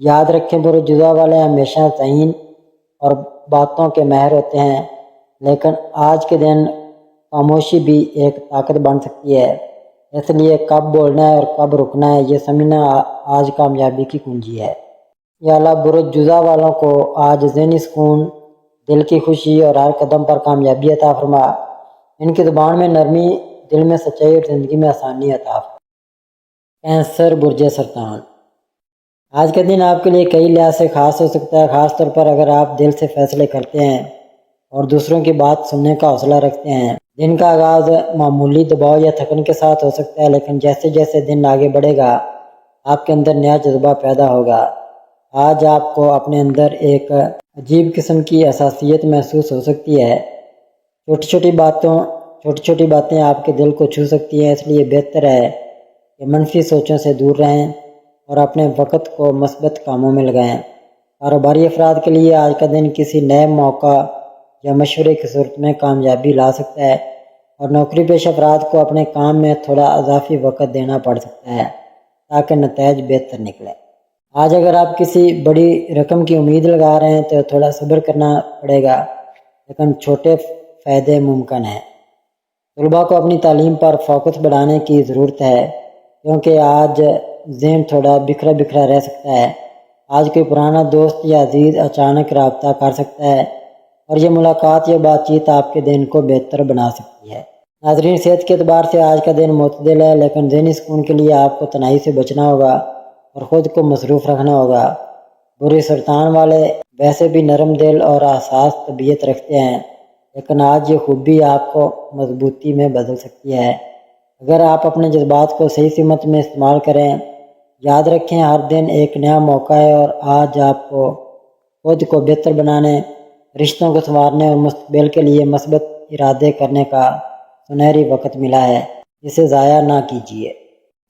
یاد رکھیں برج جزا والے ہمیشہ تعین اور باتوں کے ماہر ہوتے ہیں، لیکن آج کے دن خاموشی بھی ایک طاقت بن سکتی ہے۔ اس لیے کب بولنا ہے اور کب رکنا ہے یہ سمجھنا آج کامیابی کی کنجی ہے۔ یا اللہ برج جزا والوں کو آج ذہنی سکون، دل کی خوشی اور ہر قدم پر کامیابی عطا فرما۔ ان کی زبان میں نرمی، دل میں سچائی اور زندگی میں آسانی عطا فرما۔ کینسر برج سرطان، آج کا دن آپ کے لیے کئی لحاظ سے خاص ہو سکتا ہے، خاص طور پر اگر آپ دل سے فیصلے کرتے ہیں اور دوسروں کی بات سننے کا حوصلہ رکھتے ہیں۔ دن کا آغاز معمولی دباؤ یا تھکن کے ساتھ ہو سکتا ہے، لیکن جیسے جیسے دن آگے بڑھے گا آپ کے اندر نیا جذبہ پیدا ہوگا۔ آج آپ کو اپنے اندر ایک عجیب قسم کی حساسیت محسوس ہو سکتی ہے۔ چھوٹی چھوٹی باتیں آپ کے دل کو چھو سکتی ہیں، اس لیے بہتر ہے کہ منفی سوچوں سے دور رہیں اور اپنے وقت کو مثبت کاموں میں لگائیں۔ کاروباری افراد کے لیے آج کا دن کسی نئے موقع یا مشورے کی صورت میں کامیابی لا سکتا ہے، اور نوکری پیش افراد کو اپنے کام میں تھوڑا اضافی وقت دینا پڑ سکتا ہے تاکہ نتائج بہتر نکلے۔ آج اگر آپ کسی بڑی رقم کی امید لگا رہے ہیں تو تھوڑا صبر کرنا پڑے گا، لیکن چھوٹے فائدے ممکن ہیں۔ طلباء کو اپنی تعلیم پر فوکس بڑھانے کی ضرورت ہے، کیونکہ آج ذہن تھوڑا بکھرا بکھرا رہ سکتا ہے۔ آج کوئی پرانا دوست یا عزیز اچانک رابطہ کر سکتا ہے، اور یہ ملاقات یا بات چیت آپ کے دن کو بہتر بنا سکتی ہے۔ ناظرین، صحت کے اعتبار سے آج کا دن معتدل ہے، لیکن ذہنی سکون کے لیے آپ کو تنہائی سے بچنا ہوگا اور خود کو مصروف رکھنا ہوگا۔ برج سرطان والے ویسے بھی نرم دل اور حساس طبیعت رکھتے ہیں، لیکن آج یہ خوبی آپ کو مضبوطی میں بدل سکتی ہے اگر آپ اپنے جذبات کو صحیح سمت میں استعمال کریں۔ یاد رکھیں ہر دن ایک نیا موقع ہے، اور آج آپ کو خود کو بہتر بنانے، رشتوں کو سنوارنے اور مستقبل کے لیے مثبت ارادے کرنے کا سنہری وقت ملا ہے، اسے ضائع نہ کیجیے۔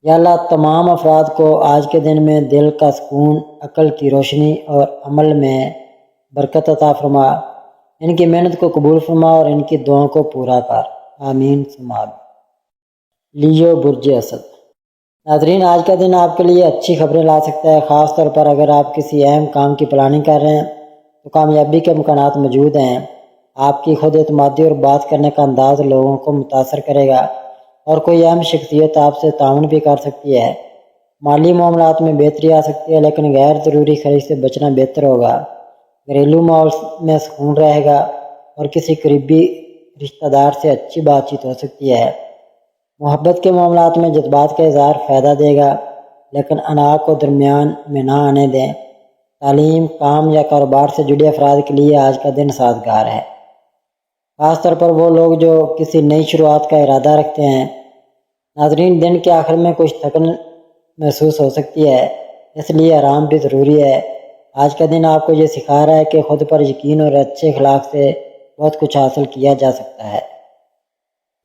یا اللہ تمام افراد کو آج کے دن میں دل کا سکون، عقل کی روشنی اور عمل میں برکت عطا فرما۔ ان کی محنت کو قبول فرما اور ان کی دعاؤں کو پورا کر، آمین ثم آمین۔ لیو برج اسد، ناظرین آج کا دن آپ کے لیے اچھی خبریں لا سکتا ہے، خاص طور پر اگر آپ کسی اہم کام کی پلاننگ کر رہے ہیں تو کامیابی کے امکانات موجود ہیں۔ آپ کی خود اعتمادی اور بات کرنے کا انداز لوگوں کو متاثر کرے گا، اور کوئی اہم شخصیت آپ سے تعاون بھی کر سکتی ہے۔ مالی معاملات میں بہتری آ سکتی ہے، لیکن غیر ضروری خرچ سے بچنا بہتر ہوگا۔ گھریلو ماحول میں سکون رہے گا، اور کسی قریبی رشتہ دار سے اچھی بات چیت ہو سکتی ہے۔ محبت کے معاملات میں جذبات کا اظہار فائدہ دے گا، لیکن انا کو درمیان میں نہ آنے دیں۔ تعلیم، کام یا کاروبار سے جڑے افراد کے لیے آج کا دن سازگار ہے، خاص طور پر وہ لوگ جو کسی نئی شروعات کا ارادہ رکھتے ہیں۔ ناظرین دن کے آخر میں کچھ تھکن محسوس ہو سکتی ہے، اس لیے آرام بھی ضروری ہے۔ آج کا دن آپ کو یہ سکھا رہا ہے کہ خود پر یقین اور اچھے اخلاق سے بہت کچھ حاصل کیا جا سکتا ہے۔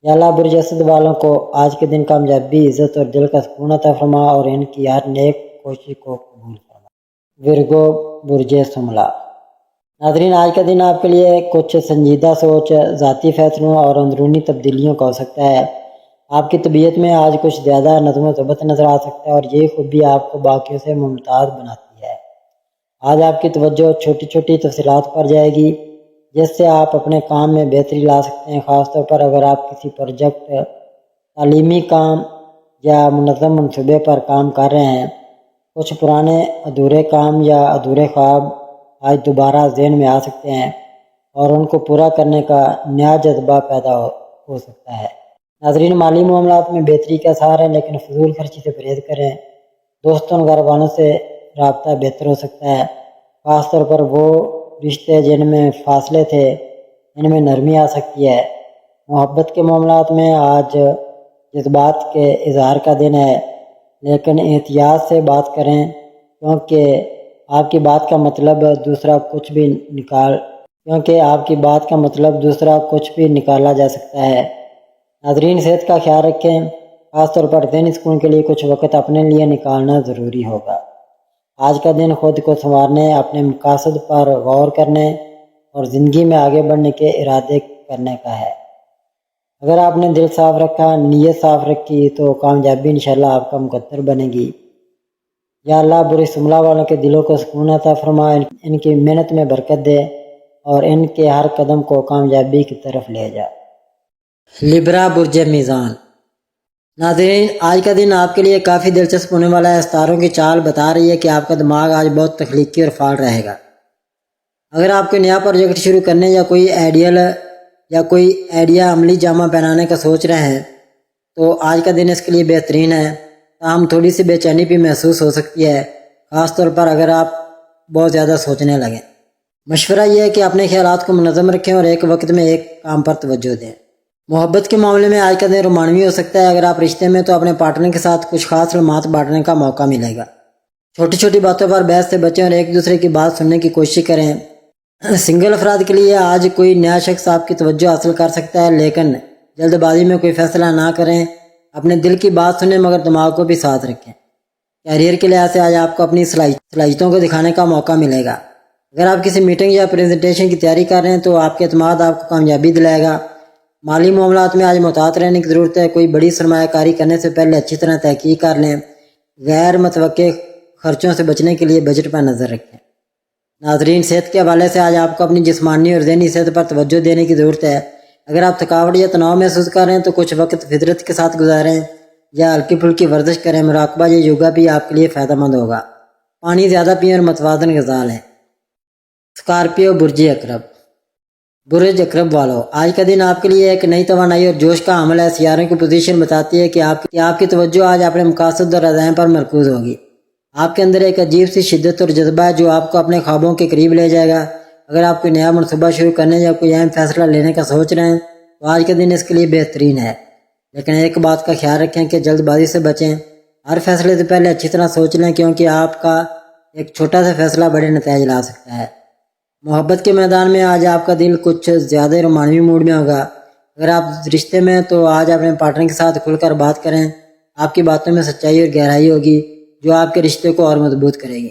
یا اللہ برج اسد والوں کو آج کے دن کامیابی، عزت اور دل کا سکون عطا فرما، اور ان کی ہر نیک کوشش کو قبول فرما۔ ورگو برج سملا، ناظرین آج کا دن آپ کے لیے کچھ سنجیدہ سوچ، ذاتی فیصلوں اور اندرونی تبدیلیوں کا ہو سکتا ہے۔ آپ کی طبیعت میں آج کچھ زیادہ نظم و ضبط نظر آ سکتا ہے، اور یہ خوبی آپ کو باقیوں سے ممتاز بناتی ہے۔ آج آپ کی توجہ چھوٹی چھوٹی تفصیلات پر جائے گی، جس سے آپ اپنے کام میں بہتری لا سکتے ہیں، خاص طور پر اگر آپ کسی پروجیکٹ، تعلیمی کام یا منظم منصوبے پر کام کر رہے ہیں۔ کچھ پرانے ادھورے کام یا ادھورے خواب آج دوبارہ ذہن میں آ سکتے ہیں، اور ان کو پورا کرنے کا نیا جذبہ پیدا ہو سکتا ہے۔ ناظرین مالی معاملات میں بہتری کے آثار ہیں، لیکن فضول خرچی سے پرہیز کریں۔ دوستوں اور گھر والوں سے رابطہ بہتر ہو سکتا ہے، خاص طور پر وہ رشتے جن میں فاصلے تھے، ان میں نرمی آ سکتی ہے۔ محبت کے معاملات میں آج جذبات کے اظہار کا دن ہے، لیکن احتیاط سے بات کریں، کیونکہ آپ کی بات کا مطلب دوسرا کچھ بھی نکالا جا سکتا ہے۔ ناظرین صحت کا خیال رکھیں، خاص طور پر ذہنی سکون کے لیے کچھ وقت اپنے لیے نکالنا ضروری ہوگا۔ آج کا دن خود کو سنوارنے، اپنے مقاصد پر غور کرنے اور زندگی میں آگے بڑھنے کے ارادے کرنے کا ہے۔ اگر آپ نے دل صاف رکھا، نیت صاف رکھی، تو کامیابی انشاءاللہ آپ کا مقدر بنے گی۔ یا اللہ برے سملہ والوں کے دلوں کو سکون عطا فرما، ان کی محنت میں برکت دے اور ان کے ہر قدم کو کامیابی کی طرف لے جا۔ لبرا برج میزان۔ ناظرین، آج کا دن آپ کے لیے کافی دلچسپ ہونے والا ہے۔ ستاروں کی چال بتا رہی ہے کہ آپ کا دماغ آج بہت تخلیقی اور فعال رہے گا۔ اگر آپ کوئی نیا پروجیکٹ شروع کرنے یا کوئی آئیڈیا عملی جامہ پہنانے کا سوچ رہے ہیں تو آج کا دن اس کے لیے بہترین ہے، تاہم تھوڑی سی بے چینی بھی محسوس ہو سکتی ہے، خاص طور پر اگر آپ بہت زیادہ سوچنے لگیں۔ مشورہ یہ ہے کہ اپنے خیالات کو منظم رکھیں اور ایک وقت میں ایک کام پر توجہ دیں۔ محبت کے معاملے میں آج کا دن رومانوی ہو سکتا ہے۔ اگر آپ رشتے میں تو اپنے پارٹنر کے ساتھ کچھ خاص لمحات بانٹنے کا موقع ملے گا۔ چھوٹی چھوٹی باتوں پر بحث سے بچیں اور ایک دوسرے کی بات سننے کی کوشش کریں۔ سنگل افراد کے لیے آج کوئی نیا شخص آپ کی توجہ حاصل کر سکتا ہے، لیکن جلد بازی میں کوئی فیصلہ نہ کریں۔ اپنے دل کی بات سنیں مگر دماغ کو بھی ساتھ رکھیں۔ کیریئر کے لحاظ سے آج آپ کو اپنی صلاحیتوں کو دکھانے کا موقع ملے گا۔ اگر آپ کسی میٹنگ یا پریزنٹیشن کی تیاری کر رہے ہیں تو آپ کے اعتماد آپ کو کامیابی دلائے گا۔ مالی معاملات میں آج محتاط رہنے کی ضرورت ہے۔ کوئی بڑی سرمایہ کاری کرنے سے پہلے اچھی طرح تحقیق کر لیں۔ غیر متوقع خرچوں سے بچنے کے لیے بجٹ پر نظر رکھیں۔ ناظرین، صحت کے حوالے سے آج آپ کو اپنی جسمانی اور ذہنی صحت پر توجہ دینے کی ضرورت ہے۔ اگر آپ تھکاوٹ یا تناؤ محسوس کر رہے ہیں تو کچھ وقت فطرت کے ساتھ گزاریں یا ہلکی پھلکی ورزش کریں۔ مراقبہ یا یوگا بھی آپ کے لیے فائدہ مند ہوگا۔ پانی زیادہ پئیں اور متوازن غذا لیں۔ اسکارپیو برج اقرب۔ برج اقرب والو، آج کا دن آپ کے لیے ایک نئی توانائی اور جوش کا حامل ہے۔ سیاروں کی پوزیشن بتاتی ہے کہ آپ کی توجہ آج اپنے مقاصد اور عزائم پر مرکوز ہوگی۔ آپ کے اندر ایک عجیب سی شدت اور جذبہ ہے جو آپ کو اپنے خوابوں کے قریب لے جائے گا۔ اگر آپ کوئی نیا منصوبہ شروع کرنے یا کوئی اہم فیصلہ لینے کا سوچ رہے ہیں تو آج کا دن اس کے لیے بہترین ہے، لیکن ایک بات کا خیال رکھیں کہ جلد بازی سے بچیں۔ ہر فیصلے سے پہلے اچھی طرح سوچ لیں، کیونکہ آپ کا ایک چھوٹا سا فیصلہ بڑے نتائج لا سکتا ہے۔ محبت کے میدان میں آج آپ کا دل کچھ زیادہ رومانوی موڈ میں ہوگا۔ اگر آپ رشتے میں تو آج اپنے پارٹنر کے ساتھ کھل کر بات کریں۔ آپ کی باتوں میں سچائی اور گہرائی ہوگی جو آپ کے رشتے کو اور مضبوط کرے گی۔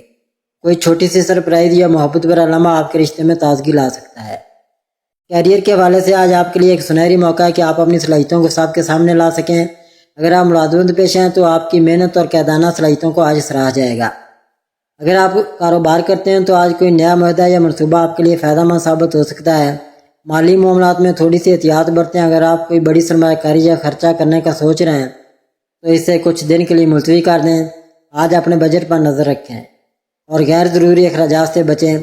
کوئی چھوٹی سی سرپرائز یا محبت بھرا لمحہ آپ کے رشتے میں تازگی لا سکتا ہے۔ کیریئر کے حوالے سے آج آپ کے لیے ایک سنہری موقع ہے کہ آپ اپنی صلاحیتوں کو سب کے سامنے لا سکیں۔ اگر آپ ملازمت پیشہ ہیں تو آپ کی محنت اور قائدانہ صلاحیتوں کو آج سراہا جائے گا۔ اگر آپ کاروبار کرتے ہیں تو آج کوئی نیا معاہدہ یا منصوبہ آپ کے لیے فائدہ مند ثابت ہو سکتا ہے۔ مالی معاملات میں تھوڑی سی احتیاط برتیں۔ اگر آپ کوئی بڑی سرمایہ کاری یا خرچہ کرنے کا سوچ رہے ہیں تو اسے کچھ دن کے لیے ملتوی کر دیں۔ آج اپنے بجٹ پر نظر رکھیں اور غیر ضروری اخراجات سے بچیں۔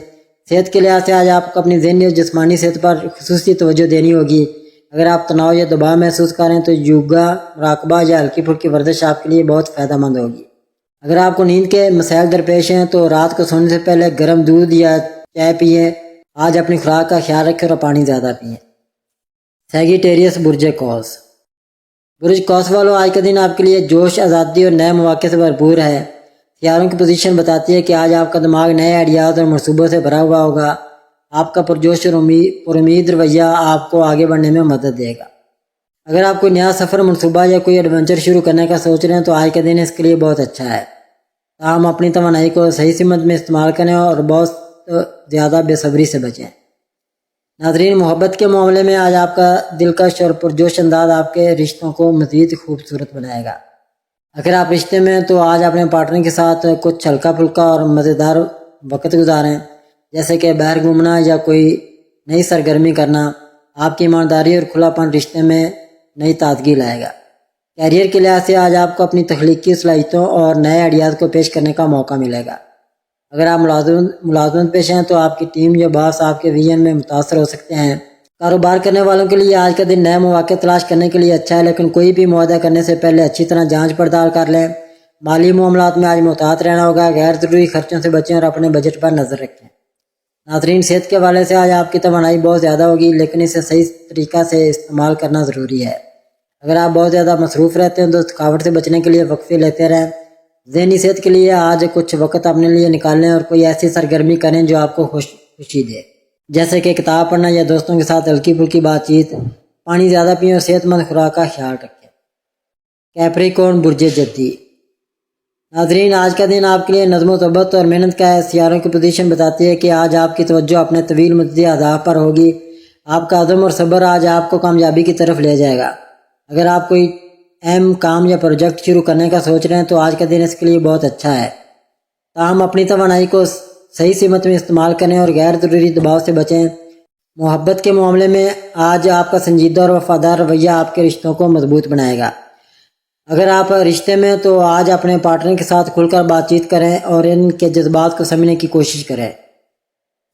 صحت کے لحاظ سے آج آپ کو اپنی ذہنی اور جسمانی صحت پر خصوصی توجہ دینی ہوگی۔ اگر آپ تناؤ یا دباؤ محسوس کریں تو یوگا، مراقبہ یا ہلکی پھلکی ورزش آپ کے لیے بہت فائدہ مند ہوگی۔ اگر آپ کو نیند کے مسائل درپیش ہیں تو رات کو سونے سے پہلے گرم دودھ یا چائے پئیں۔ آج اپنی خوراک کا خیال رکھیں اور پانی زیادہ پئیں۔ سیگیٹیریس برج قوس۔ برج قوس والوں، آج کا دن آپ کے لیے جوش، آزادی اور نئے مواقع سے بھرپور ہے۔ سیاروں کی پوزیشن بتاتی ہے کہ آج آپ کا دماغ نئے آئیڈیاز اور منصوبوں سے بھرا ہوا ہوگا۔ آپ کا پرجوش اور امید رویہ آپ کو آگے بڑھنے میں مدد دے گا۔ اگر آپ کوئی نیا سفر، منصوبہ یا کوئی ایڈونچر شروع کرنے کا سوچ رہے ہیں تو آج کا دن اس کے لیے بہت اچھا ہے۔ تاہم اپنی توانائی کو صحیح سمت میں استعمال کریں اور بہت زیادہ بے صبری سے بچیں۔ ناظرین، محبت کے معاملے میں آج آپ کا دلکش اور پرجوش انداز آپ کے رشتوں کو مزید خوبصورت بنائے گا۔ اگر آپ رشتے میں تو آج اپنے پارٹنر کے ساتھ کچھ ہلکا پھلکا اور مزیدار وقت گزاریں، جیسے کہ باہر گھومنا یا کوئی نئی سرگرمی کرنا۔ آپ کی ایمانداری اور کھلا پن رشتے میں نئی تازگی لائے گا۔ کیریئر کے لحاظ سے آج آپ کو اپنی تخلیقی صلاحیتوں اور نئے آئیڈیاز کو پیش کرنے کا موقع ملے گا۔ اگر آپ ملازمت پیش ہیں تو آپ کی ٹیم یا باس آپ کے ویژن میں متاثر ہو سکتے ہیں۔ کاروبار کرنے والوں کے لیے آج کا دن نئے مواقع تلاش کرنے کے لیے اچھا ہے، لیکن کوئی بھی معاہدہ کرنے سے پہلے اچھی طرح جانچ پڑتال کر لیں۔ مالی معاملات میں آج محتاط رہنا ہوگا۔ غیر ضروری خرچوں سے بچیں اور اپنے بجٹ پر نظر رکھیں۔ ناظرین، صحت کے حوالے سے آج آپ کی توانائی بہت زیادہ ہوگی، لیکن اسے صحیح طریقہ سے استعمال کرنا ضروری ہے۔ اگر آپ بہت زیادہ مصروف رہتے ہیں تو تھکاوٹ سے بچنے کے لیے وقفے لیتے رہیں۔ ذہنی صحت کے لیے آج کچھ وقت اپنے لیے نکالیں اور کوئی ایسی سرگرمی کریں جو آپ کو خوشی دے، جیسے کہ کتاب پڑھنا یا دوستوں کے ساتھ ہلکی پھلکی بات چیت۔ پانی زیادہ پئیں اور صحت مند خوراک کا خیال رکھیں۔ کیپریکورن برج جدی۔ ناظرین، آج کا دن آپ کے لیے نظم و ضبط اور محنت کا ہے۔ سیاروں کی پوزیشن بتاتی ہے کہ آج آپ کی توجہ اپنے طویل مدتی اہداف پر ہوگی۔ آپ کا عزم اور صبر آج آپ کو کامیابی کی طرف لے جائے گا۔ اگر آپ کوئی اہم کام یا پروجیکٹ شروع کرنے کا سوچ رہے ہیں تو آج کا دن اس کے لیے بہت اچھا ہے۔ تاہم اپنی توانائی کو صحیح سمت میں استعمال کریں اور غیر ضروری دباؤ سے بچیں۔ محبت کے معاملے میں آج آپ کا سنجیدہ اور وفادار رویہ آپ کے رشتوں کو مضبوط بنائے گا۔ اگر آپ رشتے میں تو آج اپنے پارٹنر کے ساتھ کھل کر بات چیت کریں اور ان کے جذبات کو سمجھنے کی کوشش کریں۔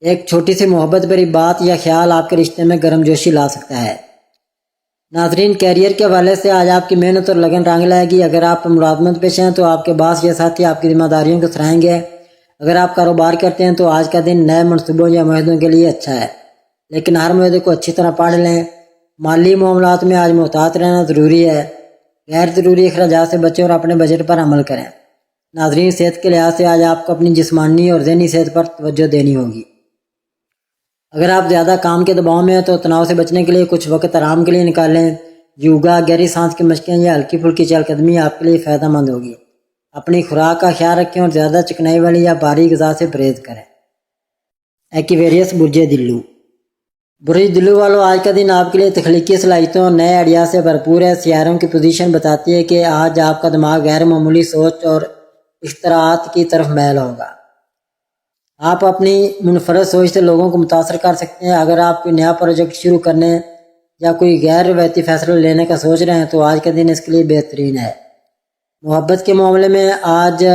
ایک چھوٹی سی محبت بھری بات یا خیال آپ کے رشتے میں گرم جوشی لا سکتا ہے۔ ناظرین، کیریئر کے حوالے سے آج آپ کی محنت اور لگن رنگ لائے گی۔ اگر آپ ملازمت پیشہ ہیں تو آپ کے باس یا ساتھی آپ کی ذمہ داریوں کو سراہیں گے۔ اگر آپ کاروبار کرتے ہیں تو آج کا دن نئے منصوبوں یا معاہدوں کے لیے اچھا ہے، لیکن ہر معاہدے کو اچھی طرح پڑھ لیں۔ مالی معاملات میں آج محتاط رہنا ضروری ہے۔ غیر ضروری اخراجات سے بچیں اور اپنے بجٹ پر عمل کریں۔ ناظرین، صحت کے لحاظ سے آج آپ کو اپنی جسمانی اور ذہنی صحت پر توجہ دینی ہوگی۔ اگر آپ زیادہ کام کے دباؤ میں ہیں تو تناؤ سے بچنے کے لیے کچھ وقت آرام کے لیے نکالیں۔ یوگا، گہری سانس کی مشقیں یا ہلکی پھلکی چہل قدمی آپ کے لیے فائدہ مند ہوگی۔ اپنی خوراک کا خیال رکھیں اور زیادہ چکنائی والی یا بھاری غذا سے پرہیز کریں۔ ایکویریس، برج دلو۔ برج دلو والوں، آج کا دن آپ کے لیے تخلیقی صلاحیتوں اور نئے آئیڈیا سے بھرپور ہے۔ سیاروں کی پوزیشن بتاتی ہے کہ آج آپ کا دماغ غیر معمولی سوچ اور اختراعات کی طرف میل ہوگا۔ آپ اپنی منفرد سوچ سے لوگوں کو متاثر کر سکتے ہیں۔ اگر آپ کوئی نیا پروجیکٹ شروع کرنے یا کوئی غیر روایتی فیصلہ لینے کا سوچ رہے ہیں تو آج کا دن اس کے لیے بہترین ہے۔ محبت کے معاملے میں آج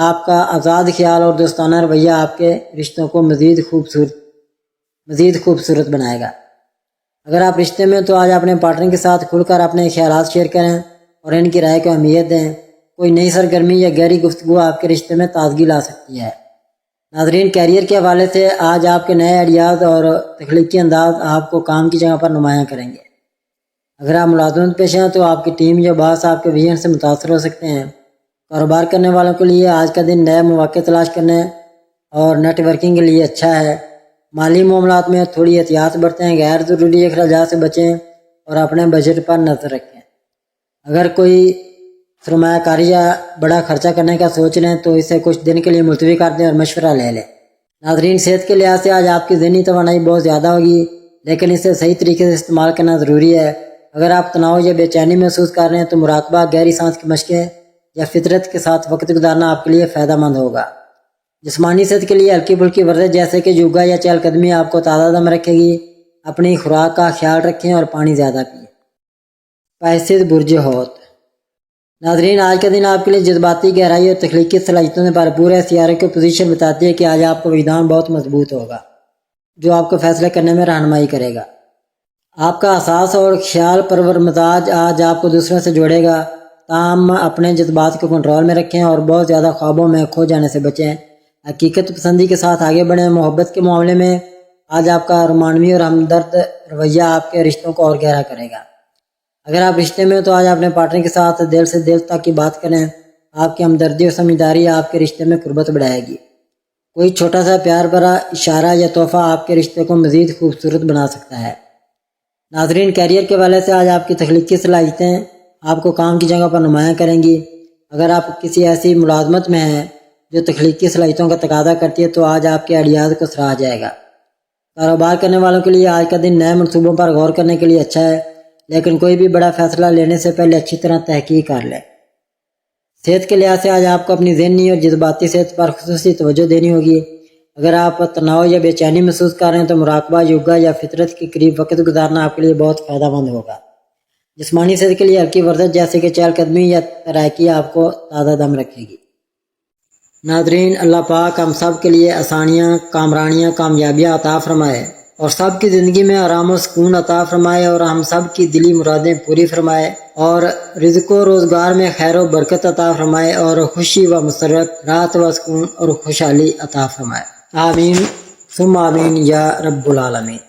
آپ کا آزاد خیال اور دوستانہ رویہ آپ کے رشتوں کو مزید خوبصورت بنائے گا۔ اگر آپ رشتے میں تو آج اپنے پارٹنر کے ساتھ کھل کر اپنے خیالات شیئر کریں اور ان کی رائے کو اہمیت دیں۔ کوئی نئی سرگرمی یا گہری گفتگو آپ کے رشتے میں تازگی لا سکتی ہے۔ ناظرین، کیریئر کے حوالے سے آج آپ کے نئے آئیڈیاز اور تخلیقی انداز آپ کو کام کی جگہ پر نمایاں کریں گے۔ اگر آپ ملازمت پیشہ ہیں تو آپ کی ٹیم یا باس آپ کے ویژن سے متاثر ہو سکتے ہیں۔ کاروبار کرنے والوں کے لیے آج کا دن نئے مواقع تلاش کرنے اور نیٹ ورکنگ کے لیے اچھا ہے۔ مالی معاملات میں تھوڑی احتیاط برتیں، غیر ضروری اخراجات سے بچیں اور اپنے بجٹ پر نظر رکھیں۔ اگر کوئی سرمایہ کاری یا بڑا خرچہ کرنے کا سوچ رہے ہیں تو اسے کچھ دن کے لیے ملتوی کر دیں اور مشورہ لے لیں۔ ناظرین، صحت کے لحاظ سے آج آپ کی ذہنی توانائی بہت زیادہ ہوگی، لیکن اسے صحیح طریقے سے استعمال کرنا ضروری ہے۔ اگر آپ تناؤ یا بے چینی محسوس کر رہے ہیں تو مراقبہ، گہری سانس کی مشقیں یا فطرت کے ساتھ وقت گزارنا آپ کے لیے فائدہ مند ہوگا۔ جسمانی صحت کے لیے ہلکی پھلکی ورزش جیسے کہ یوگا یا چہل قدمی آپ کو تازہ دم رکھے گی۔ اپنی خوراک کا خیال رکھیں اور پانی زیادہ پئیں۔ پیسز، برج حوت۔ ناظرین، آج کا دن آپ کے لیے جذباتی گہرائی اور تخلیقی صلاحیتوں سے بھرپور ہے۔ سیارے کی پوزیشن بتاتی ہے کہ آج آپ کا وجدان بہت مضبوط ہوگا، جو آپ کو فیصلے کرنے میں رہنمائی کرے گا۔ آپ کا حساس اور خیال پرور مزاج آج آپ کو دوسروں سے جوڑے گا۔ تاہم اپنے جذبات کو کنٹرول میں رکھیں اور بہت زیادہ خوابوں میں کھو جانے سے بچیں۔ حقیقت پسندی کے ساتھ آگے بڑھیں۔ محبت کے معاملے میں آج آپ کا رومانوی اور ہمدرد رویہ آپ کے رشتوں کو اور گہرا کرے گا۔ اگر آپ رشتے میں تو آج اپنے پارٹنر کے ساتھ دل سے دل تک کی بات کریں۔ آپ کی ہمدردی اور سمجھداری آپ کے رشتے میں قربت بڑھائے گی۔ کوئی چھوٹا سا پیار بھرا اشارہ یا تحفہ آپ کے رشتے کو مزید خوبصورت بنا سکتا ہے۔ ناظرین، کیریئر کے حوالے سے آج آپ کی تخلیقی صلاحیتیں آپ کو کام کی جگہ پر نمایاں کریں گی۔ اگر آپ کسی ایسی ملازمت میں ہیں جو تخلیقی صلاحیتوں کا تقاضا کرتی ہے تو آج آپ کے آئیڈیاز کو سراہا جائے گا۔ کاروبار کرنے والوں کے لیے آج کا دن نئے منصوبوں پر غور کرنے کے لیے اچھا ہے، لیکن کوئی بھی بڑا فیصلہ لینے سے پہلے اچھی طرح تحقیق کر لیں۔ صحت کے لحاظ سے آج آپ کو اپنی ذہنی اور جذباتی صحت پر خصوصی توجہ دینی ہوگی۔ اگر آپ تناؤ یا بے چینی محسوس کر رہے ہیں تو مراقبہ، یوگا یا فطرت کے قریب وقت گزارنا آپ کے لیے بہت فائدہ مند ہوگا۔ جسمانی صحت کے لیے ہلکی ورزش جیسے کہ چہل قدمی یا تیراکی آپ کو تازہ دم رکھے گی۔ ناظرین، اللہ پاک ہم سب کے لیے آسانیاں، کامرانیاں، کامیابیاں عطا فرمائے اور سب کی زندگی میں آرام و سکون عطا فرمائے اور ہم سب کی دلی مرادیں پوری فرمائے اور رزق و روزگار میں خیر و برکت عطا فرمائے اور خوشی و مسرت، راحت و سکون اور خوشحالی عطا فرمائے۔ آمین ثم آمین یا رب العالمین۔